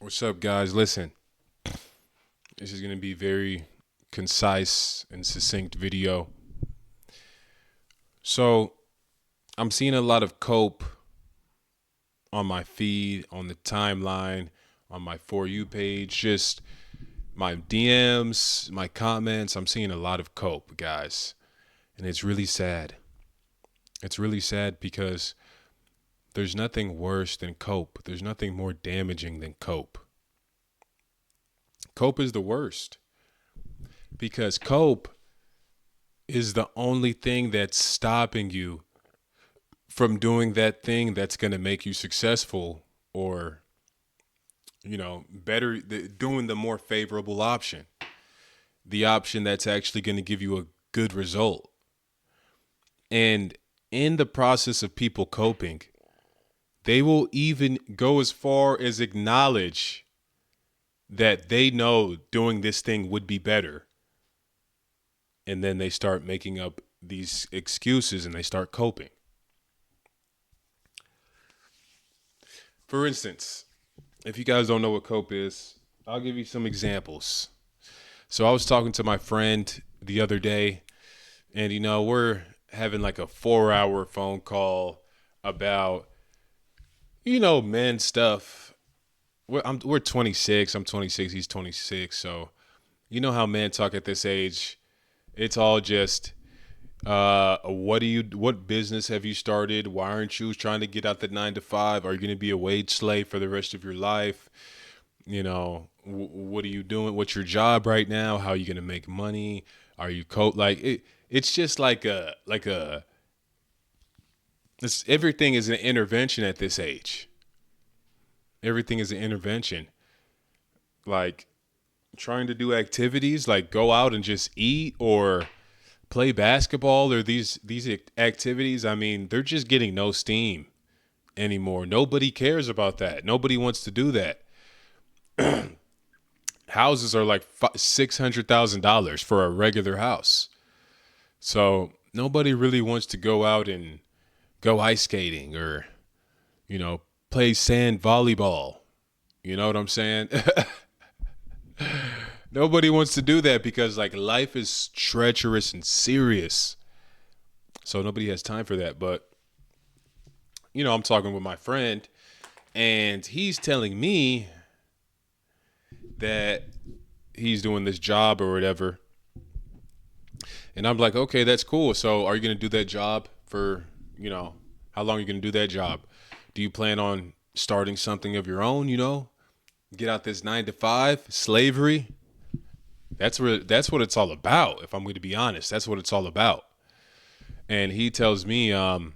What's up, guys? Listen, this is going to be very concise and succinct video. So, I'm seeing a lot of cope on my feed, on the timeline, on my For You page, just my DMs, my comments. I'm seeing a lot of cope, guys. And it's really sad. It's really sad because there's nothing worse than cope. There's nothing more damaging than cope. Cope is the worst because cope is the only thing that's stopping you from doing that thing that's going to make you successful or better, doing the more favorable option, the option that's actually going to give you a good result. And in the process of people coping, they will even go as far as acknowledge that they know doing this thing would be better, and then they start making up these excuses and they start coping. For instance, if you guys don't know what cope is, I'll give you some examples. So I was talking to my friend the other day, and we're having like a 4 hour phone call about men stuff. We're 26. I'm 26. He's 26. So you know how men talk at this age. It's all just what business have you started? Why aren't you trying to get out the 9 to 5? Are you going to be a wage slave for the rest of your life? What are you doing? What's your job right now? How are you going to make money? Are you like it? It's just like a this everything is an intervention at this age. Everything is an intervention. Like trying to do activities like go out and just eat or play basketball or these activities. I mean, they're just getting no steam anymore. Nobody cares about that. Nobody wants to do that. Houses are like $600,000 for a regular house. So nobody really wants to go out and go ice skating or, play sand volleyball. You know what I'm saying? Nobody wants to do that because like life is treacherous and serious. So nobody has time for that. But, I'm talking with my friend and he's telling me that he's doing this job or whatever. And I'm like, okay, that's cool. So are you going to do that job for, how long are you going to do that job? Do you plan on starting something of your own, Get out this 9 to 5 slavery? That's what it's all about. If I'm going to be honest, that's what it's all about. And he tells me, no,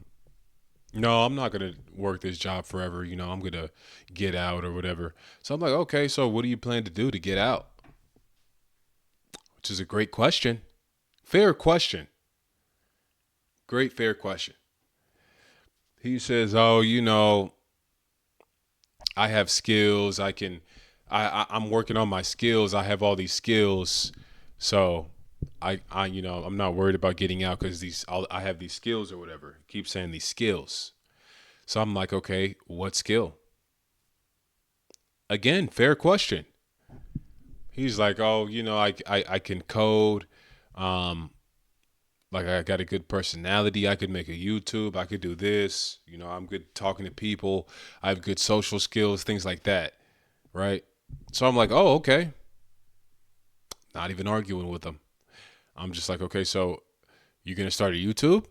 I'm not going to work this job forever. I'm going to get out or whatever. So I'm like, okay, so what do you plan to do to get out? Which is a great question. Fair question. Great, fair question. He says, oh, I have skills. I'm working on my skills. I have all these skills. So I'm not worried about getting out because I have these skills or whatever. Keep saying these skills. So I'm like, okay, what skill? Again, fair question. He's like, oh, I can code. Um, like I got a good personality. I could make a YouTube. I could do this. I'm good talking to people. I have good social skills, things like that. Right. So I'm like, oh, okay. Not even arguing with him. I'm just like, okay, so you gonna start a YouTube?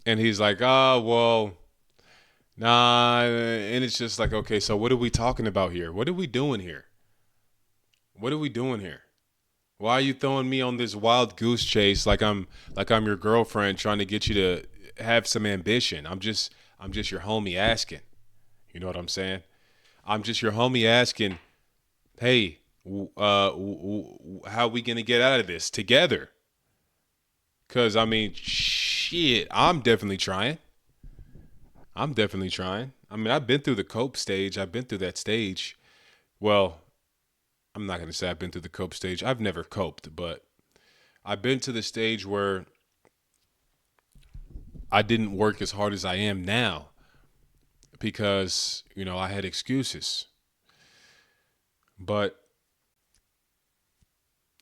And he's like, oh, well, nah. And it's just like, okay, so what are we talking about here? What are we doing here? What are we doing here? Why are you throwing me on this wild goose chase like I'm your girlfriend trying to get you to have some ambition? I'm just your homie asking. You know what I'm saying? I'm just your homie asking, hey, how we gonna get out of this together? Cause I mean, shit, I'm definitely trying. I'm definitely trying. I mean, I've been through the cope stage. I've been through that stage. Well, I'm not gonna say I've been through the cope stage. I've never coped, but I've been to the stage where I didn't work as hard as I am now. because, I had excuses. But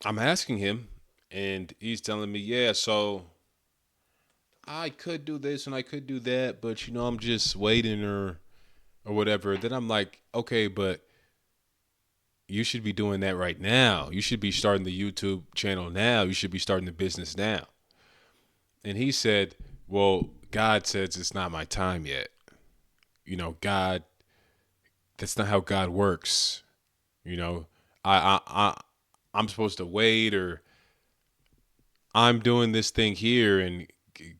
I'm asking him, and he's telling me, yeah, so I could do this and I could do that, but I'm just waiting or whatever. Then I'm like, okay, but you should be doing that right now. You should be starting the YouTube channel now. You should be starting the business now. And he said, well, God says it's not my time yet. God, that's not how God works. You know, I'm supposed to wait, or I'm doing this thing here and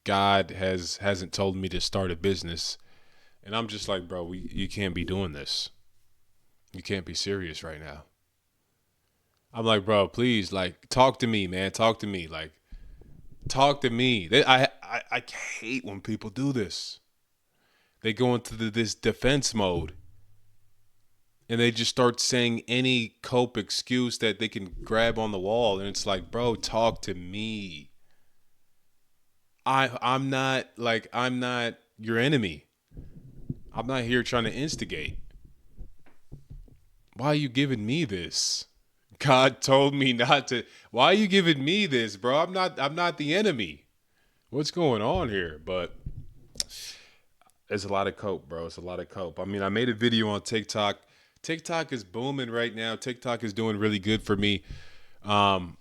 God hasn't told me to start a business. And I'm just like, bro, you can't be doing this. You can't be serious right now. I'm like, bro, please, like, talk to me, man. Talk to me. Like, talk to me. I hate when people do this. They go into this defense mode and they just start saying any cope excuse that they can grab on the wall. And it's like, bro, talk to me. I'm not your enemy. I'm not here trying to instigate. Why are you giving me this? God told me not to. Why are you giving me this, bro? I'm not the enemy. What's going on here? But it's a lot of cope, bro. It's a lot of cope. I mean, I made a video on TikTok. TikTok is booming right now. TikTok is doing really good for me. Um,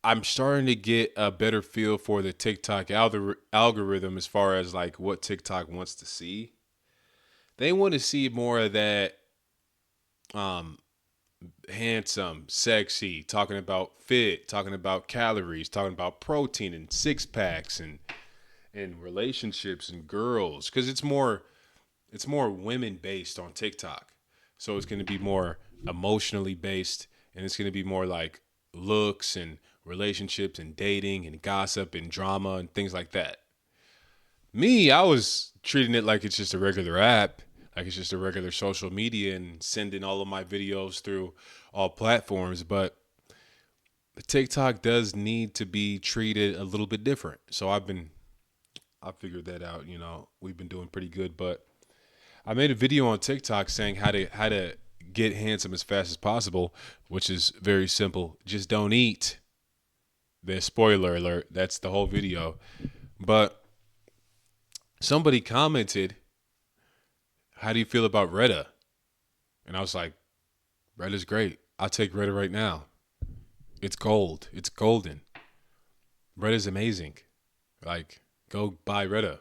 I'm starting to get a better feel for the TikTok algorithm as far as like what TikTok wants to see. They want to see more of that um, handsome, sexy, talking about fit, talking about calories, talking about protein and six packs and relationships and girls, because it's more women based on TikTok. So it's going to be more emotionally based, and it's going to be more like looks and relationships and dating and gossip and drama and things like that. Me, I was treating it like it's just a regular app, like it's just a regular social media and sending all of my videos through all platforms. But TikTok does need to be treated a little bit different. So I figured that out. We've been doing pretty good, but I made a video on TikTok saying how to get handsome as fast as possible, which is very simple. Just don't eat. The spoiler alert. That's the whole video. But somebody commented, "How do you feel about Retta?" And I was like, "Retta's great. I'll take Retta right now. It's gold. It's golden. Retta's amazing. Like, go buy Retta."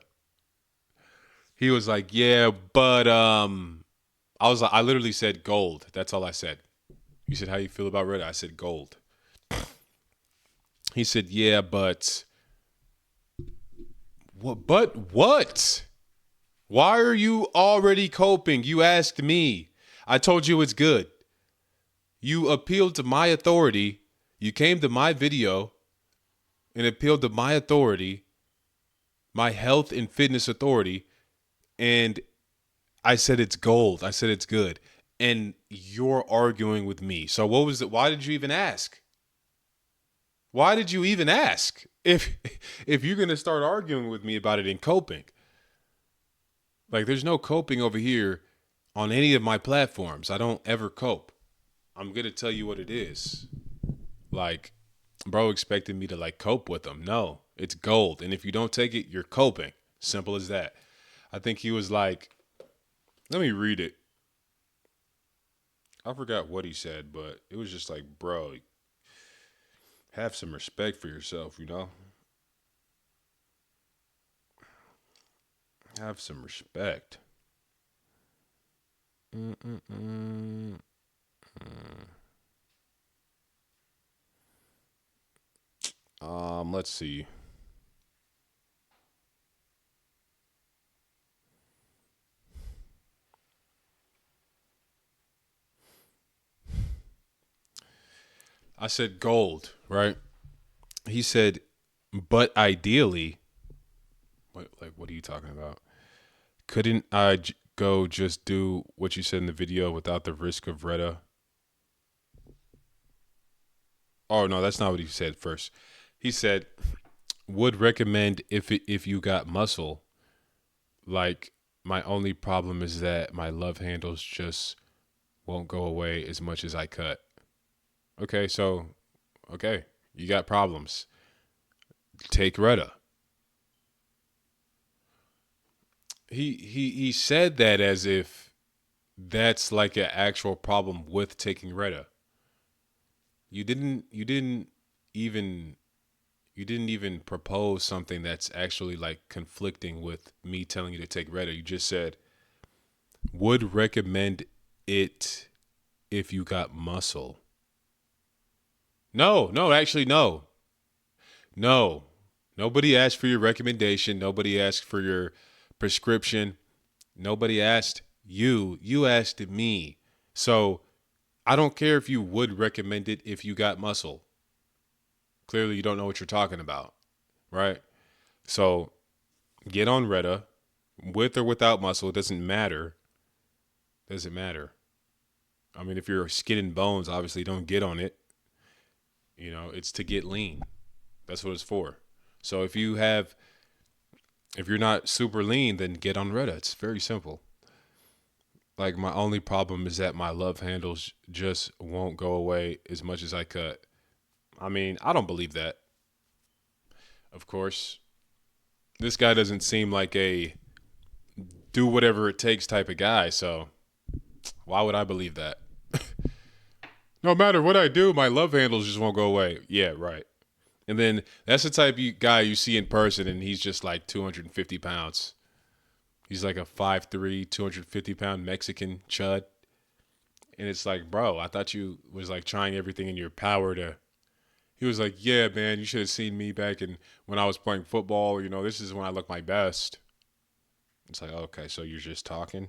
He was like, "Yeah, but I was like, I literally said gold. That's all I said. He said, "How you feel about Retta?" I said gold. He said, "Yeah, but what? But what? Why are you already coping? You asked me. I told you it's good. You appealed to my authority. You came to my video and appealed to my authority, my health and fitness authority, and I said it's gold. I said it's good. And you're arguing with me. So what was it? Why did you even ask? Why did you even ask? If you're gonna start arguing with me about it and coping, like there's no coping over here on any of my platforms. I don't ever cope. I'm gonna tell you what it is. Like, bro expected me to like cope with them. No, it's gold. And if you don't take it, you're coping. Simple as that. I think he was like, let me read it. I forgot what he said, but it was just like, bro, have some respect for yourself. Have some respect. Mm-mm-mm. Let's see. I said gold, right? He said, but ideally, what are you talking about? Couldn't go just do what you said in the video without the risk of Retta? Oh no, that's not what he said first. He said would recommend if you got muscle, like My only problem is that my love handles just won't go away as much as I cut. Okay, so okay, you got problems. Take Retta. He said that as if that's like an actual problem with taking Retta. You didn't even you didn't even propose something that's actually like conflicting with me telling you to take Retta. You just said would recommend it if you got muscle. No, no, actually no. No. Nobody asked for your recommendation. Nobody asked for your prescription. Nobody asked you. You asked me. So I don't care if you would recommend it if you got muscle. Clearly, you don't know what you're talking about, right? So get on Retta, with or without muscle. It doesn't matter. Doesn't matter. I mean, if you're skin and bones, obviously don't get on it. You know, it's to get lean. That's what it's for. So if you're not super lean, then get on Retta. It's very simple. Like my only problem is that my love handles just won't go away as much as I cut. I mean, I don't believe that. Of course, this guy doesn't seem like a do whatever it takes type of guy. So why would I believe that? No matter what I do, my love handles just won't go away. Yeah, right. And then that's the type of guy you see in person, and he's just like 250 pounds. He's like a 5'3", 250 pound Mexican chud. And it's like, bro, I thought you was like trying everything in your power to. He was like, yeah, man, you should have seen me back in when I was playing football. You know, this is when I look my best. It's like, okay, so you're just talking.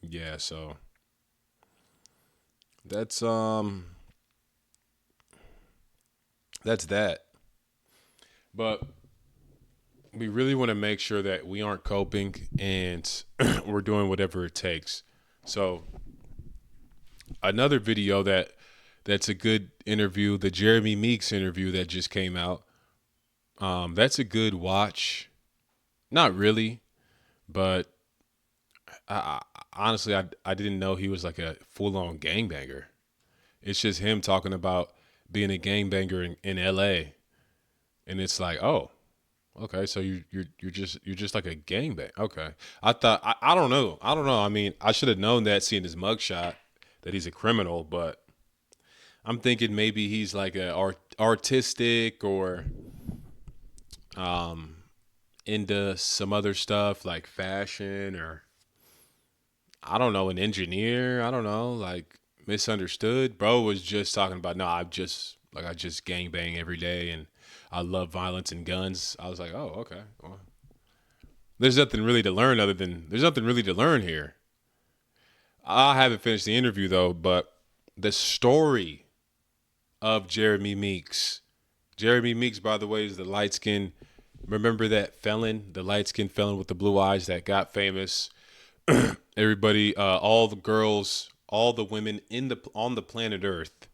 Yeah, so that's that's that. But we really want to make sure that we aren't coping and we're doing whatever it takes. So another video that's a good interview, the Jeremy Meeks interview that just came out. That's a good watch. Not really, but honestly, I didn't know he was like a full on gangbanger. It's just him talking about being a gangbanger in L.A. And it's like, oh, okay, so you're just like a gangbang. Okay, I don't know. I don't know. I mean, I should have known that seeing his mugshot that he's a criminal, but I'm thinking maybe he's like a artistic or um into some other stuff like fashion or I don't know, an engineer. I don't know, like misunderstood. Bro was just talking about no, I just gangbang every day and I love violence and guns. I was like, oh, okay. Well, there's nothing really to learn other than there's nothing really to learn here. I haven't finished the interview though, but the story of Jeremy Meeks. Jeremy Meeks, by the way, is the light skin. Remember that felon, the light skinned felon with the blue eyes that got famous. Everybody, all the girls, all the women in the on the planet Earth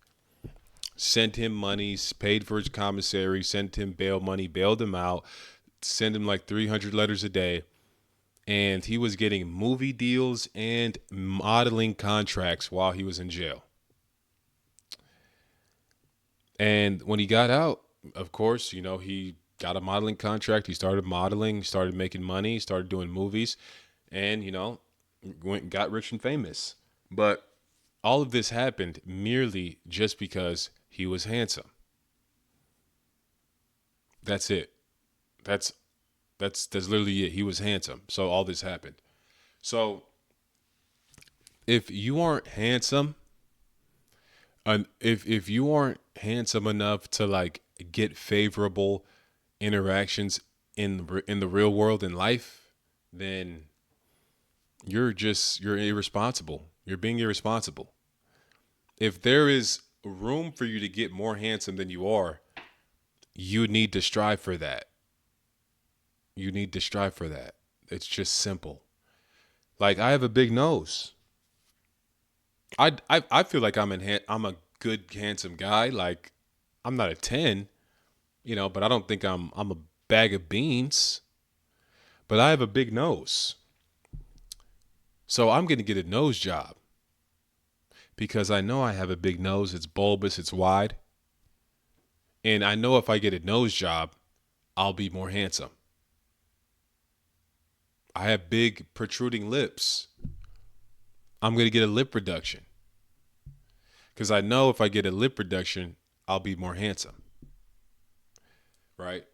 sent him monies, paid for his commissary, sent him bail money, bailed him out, sent him like 300 letters a day. And he was getting movie deals and modeling contracts while he was in jail. And when he got out, of course, you know, he got a modeling contract. He started modeling, started making money, started doing movies, and, you know, went and got rich and famous. But all of this happened merely just because he was handsome. That's it. That's that's literally it. He was handsome. So all this happened. So if you aren't handsome, if you aren't handsome enough to like get favorable interactions in the real world in life, then you're irresponsible. You're being irresponsible. If there is room for you to get more handsome than you are, you need to strive for that. You need to strive for that. It's just simple. Like I have a big nose. I feel like I'm a good handsome guy. Like I'm not a 10, but I don't think I'm a bag of beans. But I have a big nose, so I'm gonna get a nose job because I know I have a big nose. It's bulbous, it's wide, and I know if I get a nose job, I'll be more handsome. I have big protruding lips. I'm gonna get a lip reduction because I know if I get a lip reduction, I'll be more handsome. Right?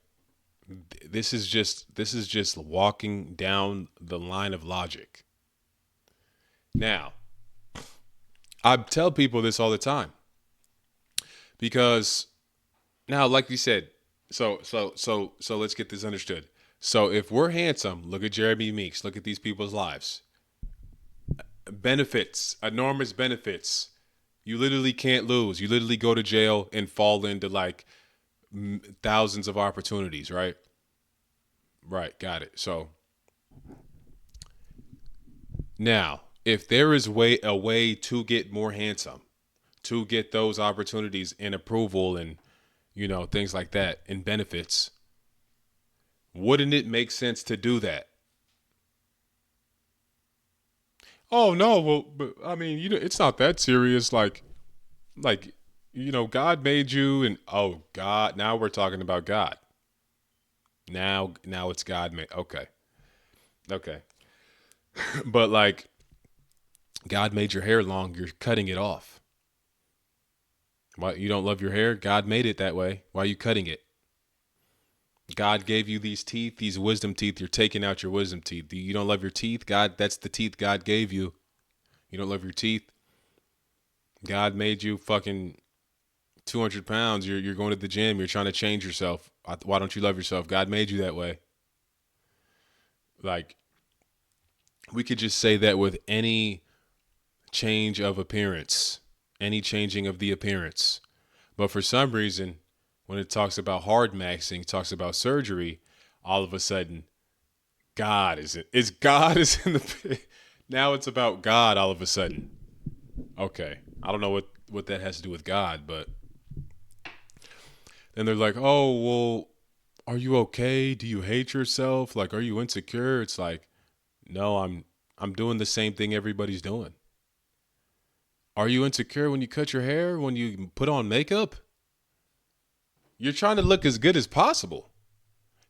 This is just walking down the line of logic. Now, I tell people this all the time because now, like you said, so let's get this understood. So if we're handsome, look at Jeremy Meeks, look at these people's lives. Benefits, enormous benefits. You literally can't lose. You literally go to jail and fall into like thousands of opportunities, right? Right, got it. So now, if there is a way to get more handsome, to get those opportunities and approval and things like that and benefits, wouldn't it make sense to do that? Oh no, well, but I mean, it's not that serious. Like, God made you, and oh God, now we're talking about God. Now it's God made. Okay, okay, but like, God made your hair long. You're cutting it off. Why you don't love your hair? God made it that way. Why are you cutting it? God gave you these teeth, these wisdom teeth. You're taking out your wisdom teeth. You don't love your teeth? God, that's the teeth God gave you. You don't love your teeth? God made you fucking 200 pounds. You're going to the gym. You're trying to change yourself. Why don't you love yourself? God made you that way. Like, we could just say that with any change of appearance, any changing of the appearance. But for some reason, when it talks about hard maxing, it talks about surgery, all of a sudden, God is it. Is God is in the now it's about God all of a sudden. Okay. I don't know what that has to do with God, but then they're like, "Oh, well, are you okay? Do you hate yourself? Like, are you insecure?" It's like, "No, I'm doing the same thing everybody's doing." Are you insecure when you cut your hair, when you put on makeup? You're trying to look as good as possible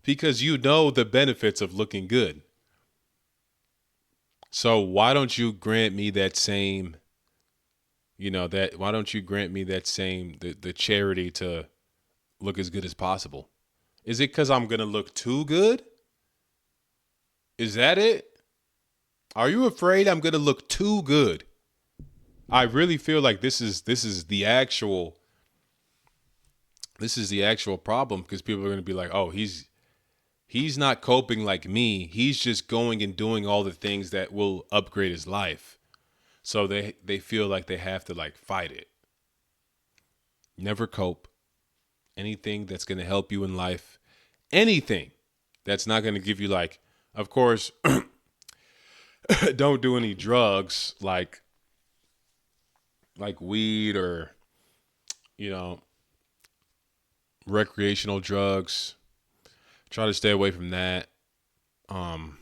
because you know the benefits of looking good. So why don't you grant me that same, that why don't you grant me that same the charity to look as good as possible? Is it cuz I'm going to look too good? Is that it? Are you afraid I'm going to look too good? I really feel like this is the actual problem because people are going to be like, "Oh, he's not coping like me. He's just going and doing all the things that will upgrade his life." So they feel like they have to like fight it. Never cope. Anything that's going to help you in life, anything that's not going to give you like, of course, don't do any drugs like weed or, you know, recreational drugs. Try to stay away from that. Um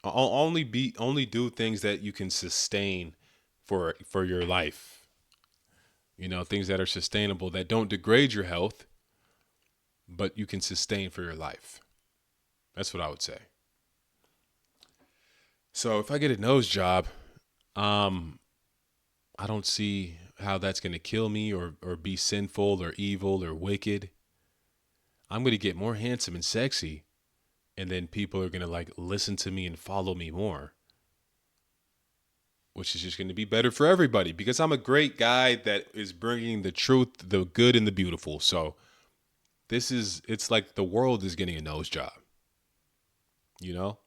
only do things that you can sustain for your life. Things that are sustainable that don't degrade your health, but you can sustain for your life. That's what I would say. So if I get a nose job, um, I don't see how that's going to kill me or be sinful or evil or wicked. I'm going to get more handsome and sexy, and then people are going to like listen to me and follow me more, which is just going to be better for everybody because I'm a great guy that is bringing the truth, the good, and the beautiful. So it's like the world is getting a nose job, you know?